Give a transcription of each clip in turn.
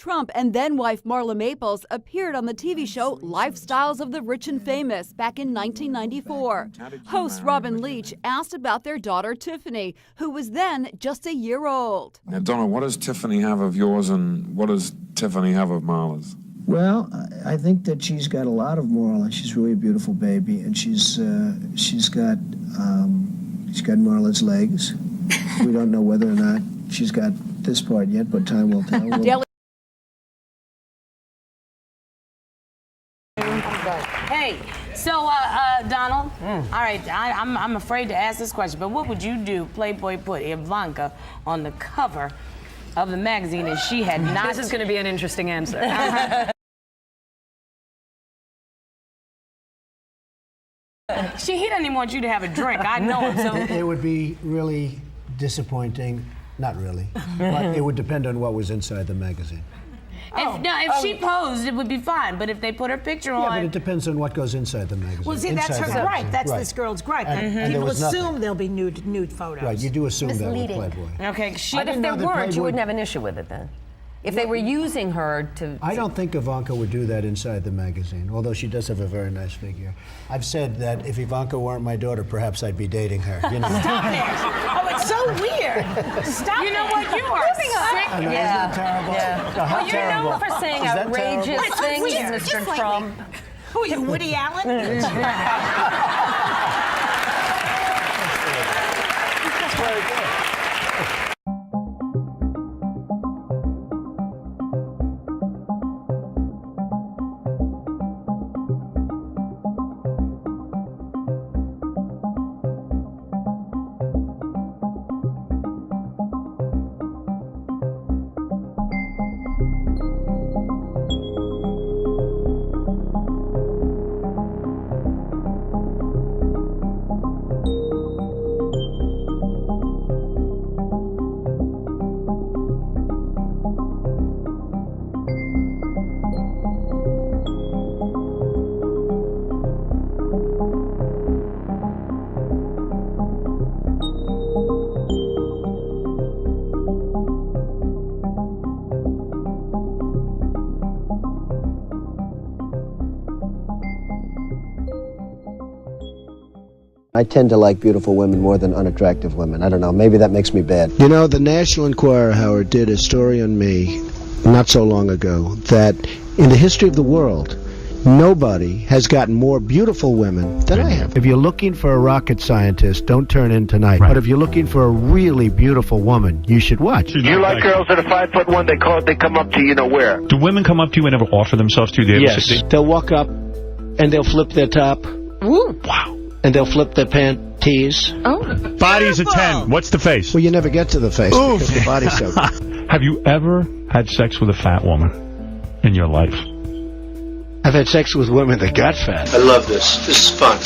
Trump and then-wife Marla Maples appeared on the TV show Lifestyles of the Rich and Famous back in 1994. Host Robin Leach asked about their daughter Tiffany, who was then just a year old. Now, Donna, what does Tiffany have of yours and what does Tiffany have of Marla's? Well, I think that she's got a lot of moral, and she's really a beautiful baby, and she's got Marla's legs. We don't know whether or not she's got this part yet, but time will tell. Hey, so Donald, all right, I'm afraid to ask this question, but what would you do? Playboy put Ivanka on the cover of the magazine, and she had not. This is going to be an interesting answer. He doesn't even want you to have a drink. I know him. So it would be really disappointing. Not really, but it would depend on what was inside the magazine. If she posed, it would be fine. But if they put her picture on, Yeah, but it depends on what goes inside the magazine. Well, see, that's her gripe. That's this girl's gripe. And people assume there'll be nude photos. Right, you do assume that with Playboy. Okay, but if there weren't, you wouldn't have an issue with it then. If they were using her to... I don't think Ivanka would do that inside the magazine, although she does have a very nice figure. I've said that if Ivanka weren't my daughter, perhaps I'd be dating her. You know? Stop it! Oh, it's so weird. Stop You know what? You are sick. I know, isn't that terrible? Yeah. How Well, you're known for saying outrageous things, Mr. Trump. Who are you, Woody Allen? That's very good. I tend to like beautiful women more than unattractive women. I don't know, maybe that makes me bad. You know, the National Enquirer, Howard, did a story on me not so long ago that in the history of the world, nobody has gotten more beautiful women than I have. If you're looking for a rocket scientist, don't turn in tonight. Right. But if you're looking for a really beautiful woman, you should watch. You like girls that are 5'1", they come up to you know where? Do women come up to you and ever offer themselves to you? Yes. They'll walk up and they'll flip their top. Ooh. Wow. And they'll flip their panties. Oh. Body's a 10. What's the face? Well, you never get to the face because the body's so good. Have you ever had sex with a fat woman in your life? I've had sex with women that got fat. I love this. This is fun.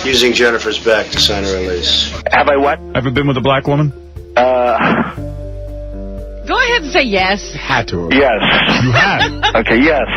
Using Jennifer's back to sign a release. Have I what? Ever been with a black woman? Go ahead and say yes. Had to. Yes. You have? Okay, yes.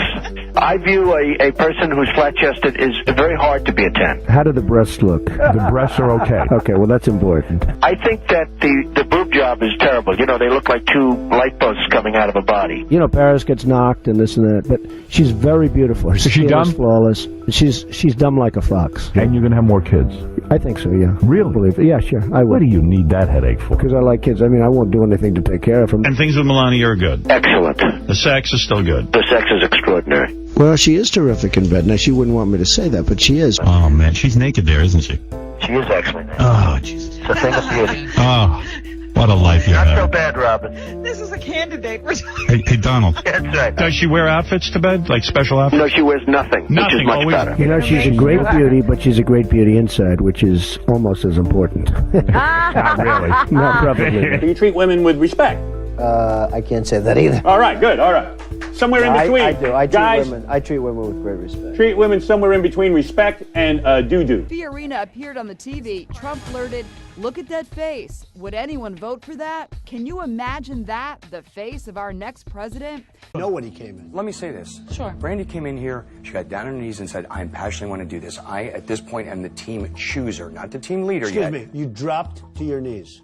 I view a person who's flat-chested is very hard to be a 10. How do the breasts look? The breasts are okay. Okay, well, that's important. I think that the boob job is terrible. You know, they look like two light posts coming out of a body. You know, Paris gets knocked and this and that, but she's very beautiful. Her Is she skin dumb? is flawless. She's dumb like a fox. And you're going to have more kids? I think so, yeah. Really? I believe it. Yeah, sure, I would. What do you need that headache for? Because I like kids. I mean, I won't do anything to take care of them. And things with Melania are good? Excellent. The sex is still good? The sex is extraordinary. Well, she is terrific in bed. Now, she wouldn't want me to say that, but she is. Oh, man. She's naked there, isn't she? She is actually naked. Oh, Jesus. It's a thing of beauty. Oh, what a life you Not so have. bad, Robin. This is a candidate for... Hey, Donald. That's right. Does she wear outfits to bed? Like special outfits? No, she wears nothing, which is Nothing, much always. better. You know, she's a great beauty, but she's a great beauty inside, which is almost as important. Not really. Not probably. Do you treat women with respect? I can't say that either. All right, good, all right. Somewhere in between. I do. Guys, I treat women with great respect. treat women somewhere in between respect and doo-doo. Fiorina appeared on the TV. Trump blurted, "Look at that face. Would anyone vote for that? Can you imagine that? The face of our next president?" Nobody came in. Let me say this. Sure. Brandy came in here, she got down on her knees and said, I passionately want to do this. I, at this point, am the team chooser, not the team leader yet. Excuse me, you dropped to your knees.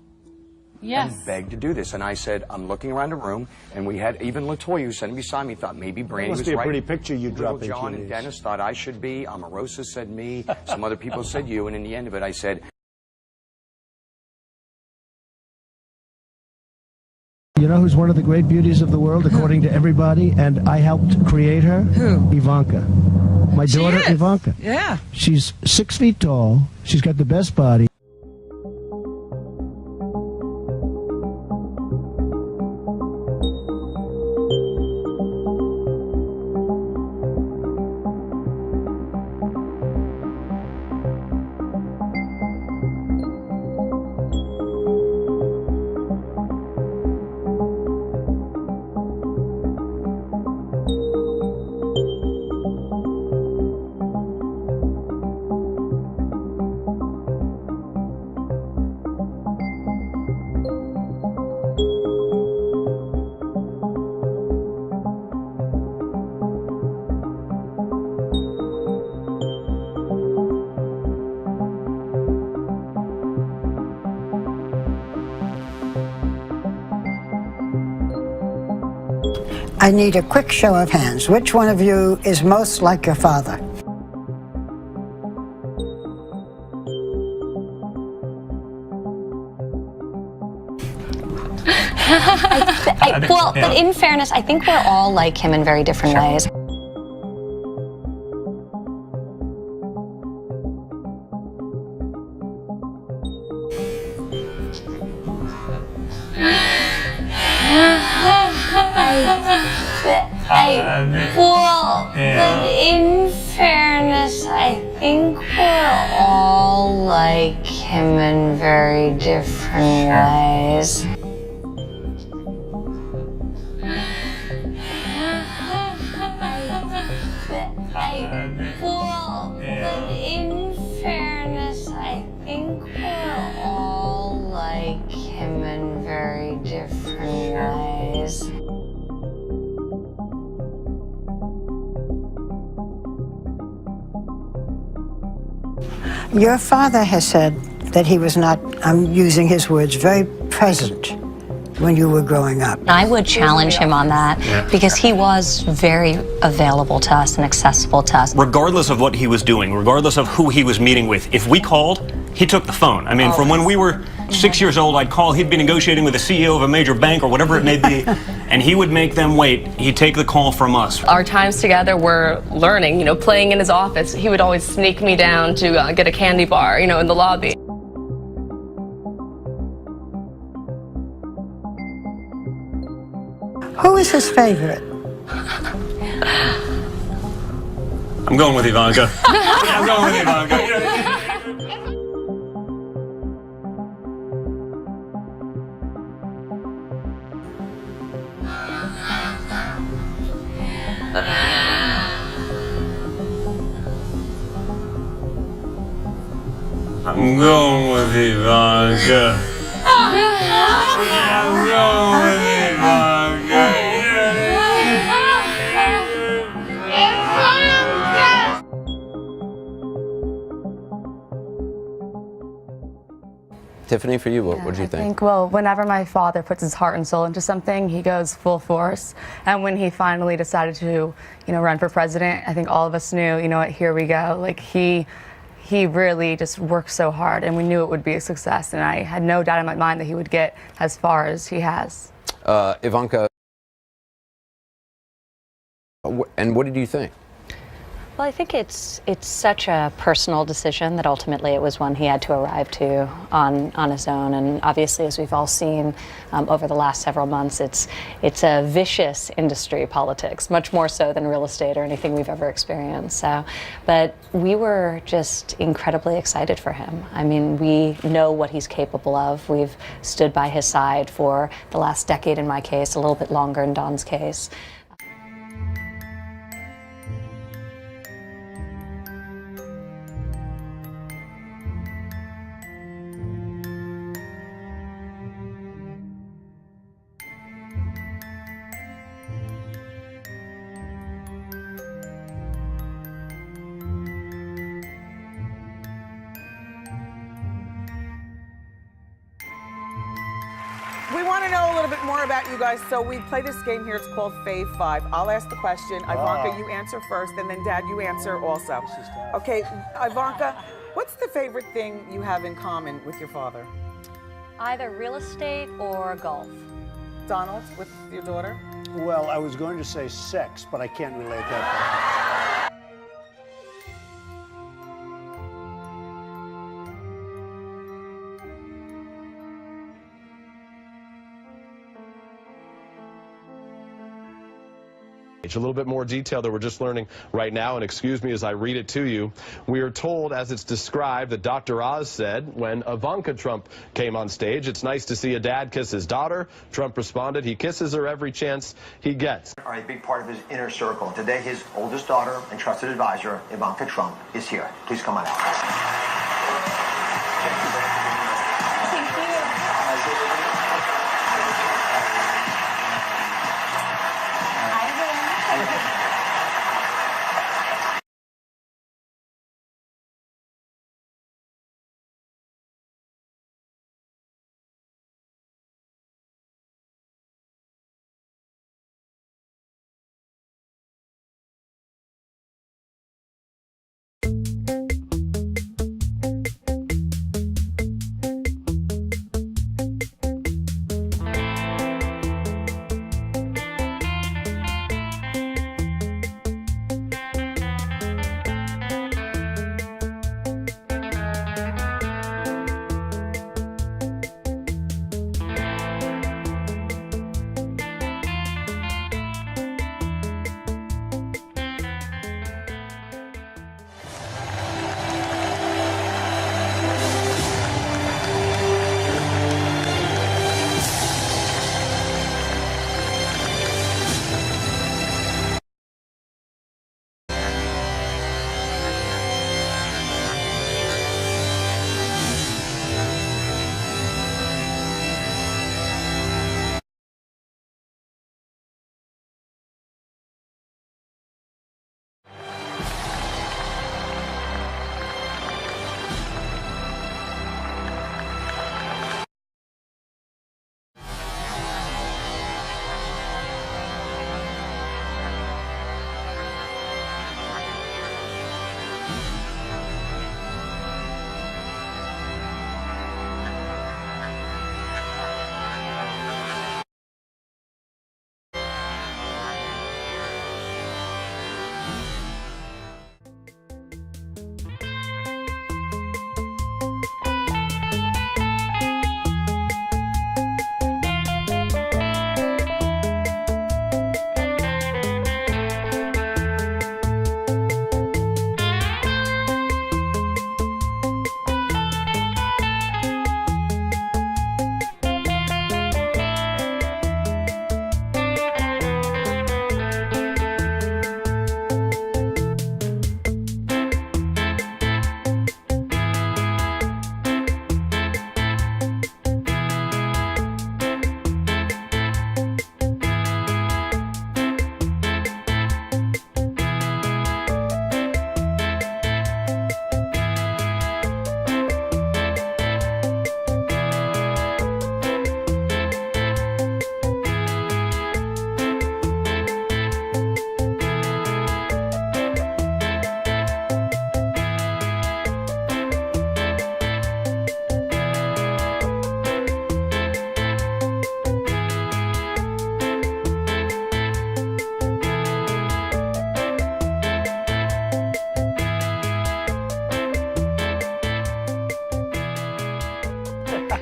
Yes. and begged to do this. And I said, I'm looking around the room, and we had even LaToya, who sitting beside me, thought maybe Brandy was must be a right. pretty picture you Little drop in John and TVs. Dennis thought I should be. Omarosa said me. Some other people said you. And in the end of it, I said, You know who's one of the great beauties of the world, according to everybody? And I helped create her? Who? Ivanka. My daughter, Ivanka. Yeah. She's 6 feet tall. She's got the best body. I need a quick show of hands. Which one of you is most like your father? But in fairness, I think we're all like him in very different ways. But in fairness, I think we're all like him in very different ways. But in fairness, I think we're all like him in very different ways. Your father has said that he was not, I'm using his words, very present when you were growing up. I would challenge him on that because he was very available to us and accessible to us. Regardless of what he was doing, regardless of who he was meeting with, if we called, he took the phone. I mean, from when we were 6 years old, I'd call, he'd be negotiating with the CEO of a major bank or whatever it may be, and he would make them wait. He'd take the call from us. Our times together were learning, playing in his office. He would always sneak me down to get a candy bar, in the lobby. Who is his favorite? I'm going with Ivanka. I'm going with Ivanka. I'm going with Ivanka. I'm going with Ivanka. Tiffany, for you, what do you I think? think, well, whenever my father puts his heart and soul into something, he goes full force. And when he finally decided to, run for president, I think all of us knew, what, here we go. Like, he really just worked so hard, and we knew it would be a success. And I had no doubt in my mind that he would get as far as he has. Ivanka, and what did you think? Well, I think it's such a personal decision that ultimately it was one he had to arrive to on his own. And obviously, as we've all seen over the last several months, it's a vicious industry, politics, much more so than real estate or anything we've ever experienced. So, but we were just incredibly excited for him. I mean, we know what he's capable of. We've stood by his side for the last decade in my case, a little bit longer in Don's case. to know a little bit more about you guys, so we play this game here. It's called Fave 5. I'll ask the question. Ivanka, you answer first, and then Dad, you answer also. Okay, Ivanka, what's the favorite thing you have in common with your father? Either real estate or golf. Donald, with your daughter? Well, I was going to say sex, but I can't relate that. A little bit more detail that we're just learning right now, and excuse me as I read it to you. We are told, as it's described, that Dr. Oz said when Ivanka Trump came on stage, "It's nice to see a dad kiss his daughter." Trump responded, "He kisses her every chance he gets." Are a big part of his inner circle. Today, his oldest daughter and trusted advisor, Ivanka Trump, is here. Please come on out.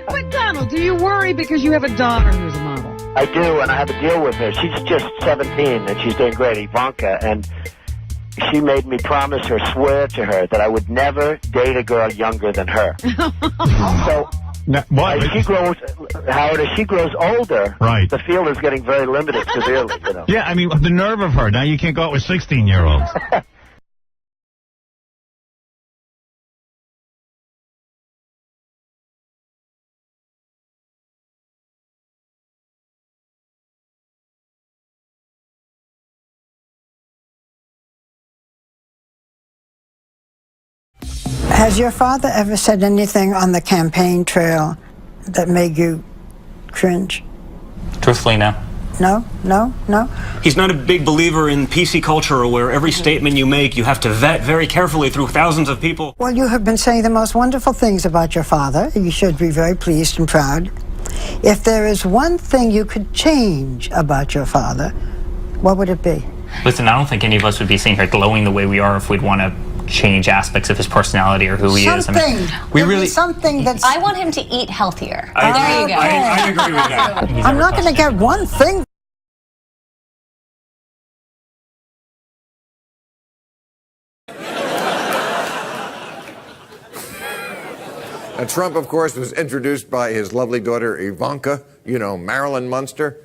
But Donald, do you worry because you have a daughter who's a model? I do, and I have a deal with her. She's just 17, and she's doing great, Ivanka, and she made me promise her, swear to her, that I would never date a girl younger than her. So, as she grows, Howard, as she grows older, right, the field is getting very limited severely. You know? Yeah, I mean, the nerve of her. Now you can't go out with 16-year-olds. Has your father ever said anything on the campaign trail that made you cringe? Truthfully, no. No, no, no. He's not a big believer in PC culture where every statement you make you have to vet very carefully through thousands of people. Well, you have been saying the most wonderful things about your father. You should be very pleased and proud. If there is one thing you could change about your father, what would it be? Listen, I don't think any of us would be sitting here glowing the way we are if we'd want to change aspects of his personality or who he is. I mean, we really something that's. I want him to eat healthier. There you go. I agree with that. I'm not going to get one thing. Now, Trump, of course, was introduced by his lovely daughter Ivanka, you know, Marilyn Munster.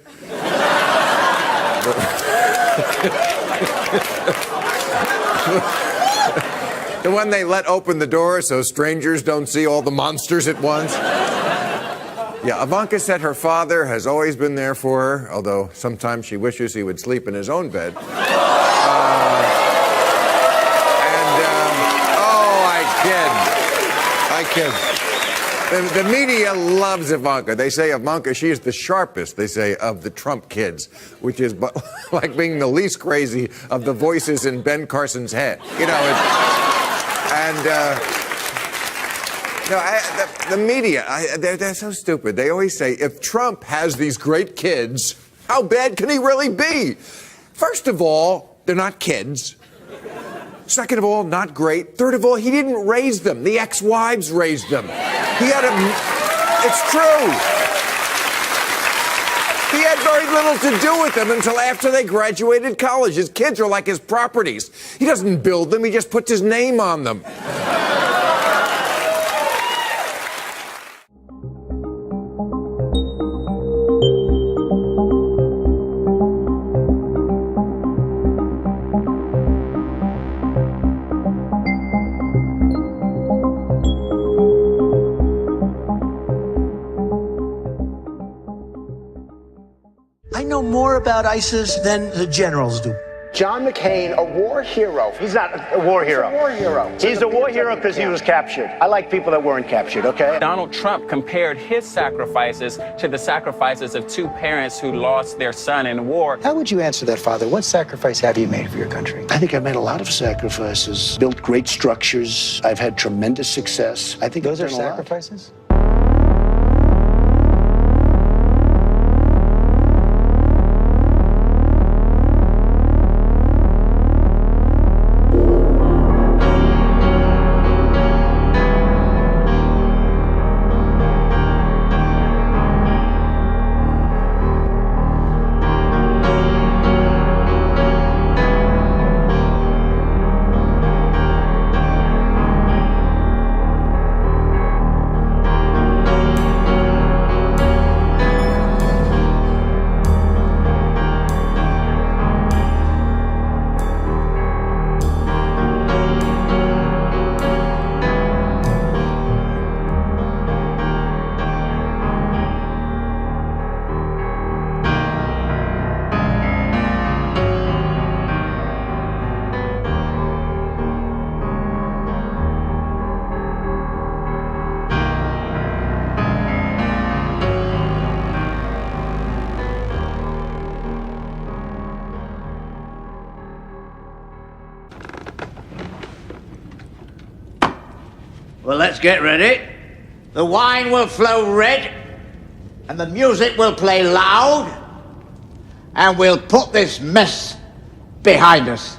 The one they let open the door so strangers don't see all the monsters at once. Yeah, Ivanka said her father has always been there for her, although sometimes she wishes he would sleep in his own bed. I kid. The media loves Ivanka. They say Ivanka, she is the sharpest, they say, of the Trump kids, which is like being the least crazy of the voices in Ben Carson's head. You know, the media, they're so stupid. They always say, if Trump has these great kids, how bad can he really be? First of all, they're not kids. Second of all, not great. Third of all, he didn't raise them. The ex-wives raised them. It's true. He had very little to do with them until after they graduated college. His kids are like his properties. He doesn't build them, he just puts his name on them. I know more about ISIS than the generals do. John McCain, a war hero. He's not a war hero. He's a war hero. He's a war hero because he was captured. I like people that weren't captured, okay? Donald Trump compared his sacrifices to the sacrifices of two parents who lost their son in war. How would you answer that, Father? What sacrifice have you made for your country? I think I've made a lot of sacrifices, built great structures. I've had tremendous success. I think Those I've are done a lot. sacrifices? Well, let's get ready. The wine will flow red, and the music will play loud, and we'll put this mess behind us.